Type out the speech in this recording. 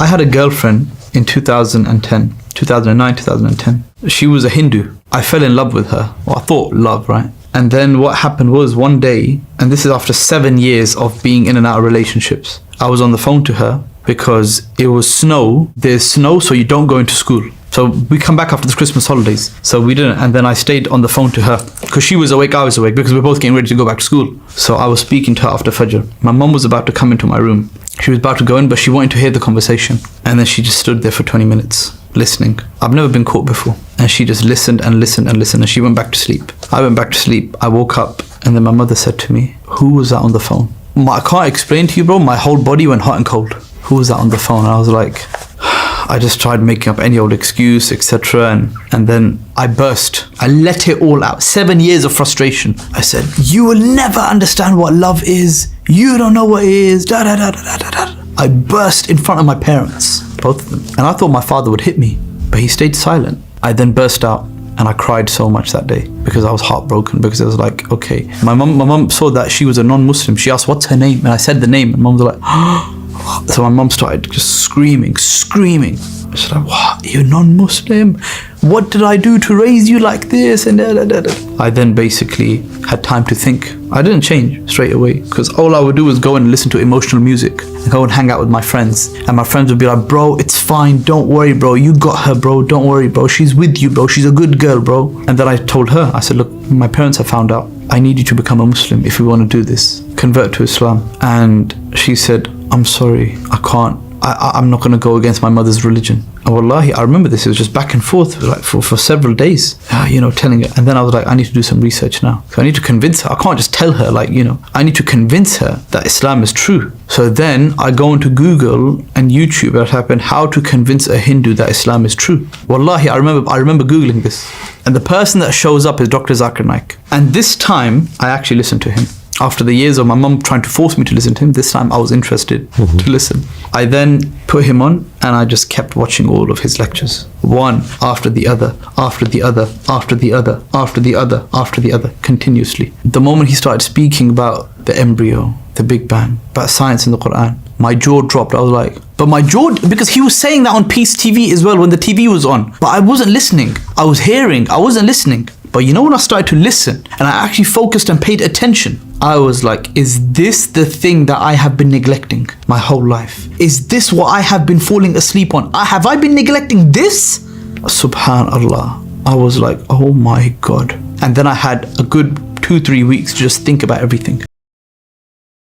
I had a girlfriend in 2010, 2009, 2010. She was a Hindu. I fell in love with her. Well, I thought love, right? And then what happened was one day, and this is after 7 years of being in and out of relationships, I was on the phone to her because it was snow. There's snow, so you don't go into school. So we come back after the Christmas holidays. So we didn't. And then I stayed on the phone to her because she was awake, I was awake, because we were both getting ready to go back to school. So I was speaking to her after Fajr. My mum was about to come into my room. She was about to go in, but she wanted to hear the conversation. And then she just stood there for 20 minutes listening. I've never been caught before. And she just listened and listened and listened. And she went back to sleep. I went back to sleep. I woke up. And then my mother said to me, who was that on the phone? I can't explain to you, bro. My whole body went hot and cold. Who was that on the phone? And I was like, I just tried making up any old excuse, etc. And then I burst. I let it all out. 7 years of frustration. I said, you will never understand what love is. You don't know what it is. Da, da, da, da, da, da. I burst in front of my parents, both of them. And I thought my father would hit me, but he stayed silent. I then burst out and I cried so much that day because I was heartbroken, because it was like, okay. My mum saw that she was a non-Muslim. She asked, what's her name? And I said the name, and mum was like, oh. So my mum started just screaming. I said, what? You're non-Muslim? What did I do to raise you like this? And da, da, da, da. I then basically had time to think. I didn't change straight away because all I would do was go and listen to emotional music and go and hang out with my friends. And my friends would be like, bro, it's fine. Don't worry, bro. You got her, bro. Don't worry, bro. She's with you, bro. She's a good girl, bro. And then I told her, I said, look, my parents have found out. I need you to become a Muslim if we want to do this. Convert to Islam. And she said, I'm sorry, I can't. I'm not going to go against my mother's religion. And wallahi, I remember this. It was just back and forth like for several days, telling her. And then I was like, I need to do some research now. So I need to convince her. I can't just tell her I need to convince her that Islam is true. So then I go into Google and YouTube. What happened? How to convince a Hindu that Islam is true. Wallahi, I remember Googling this. And the person that shows up is Dr. Zakir Naik. And this time I actually listened to him. After the years of my mum trying to force me to listen to him, this time I was interested to listen. I then put him on and I just kept watching all of his lectures. One after the other, after the other, after the other, after the other, after the other, continuously. The moment he started speaking about the embryo, the Big Bang, about science in the Quran, my jaw dropped. I was like, because he was saying that on Peace TV as well when the TV was on. But I wasn't listening. I was hearing, I wasn't listening. But when I started to listen and I actually focused and paid attention, I was like, is this the thing that I have been neglecting my whole life? Is this what I have been falling asleep on? Have I been neglecting this? Subhanallah. I was like, oh my God. And then I had a good 2-3 weeks to just think about everything.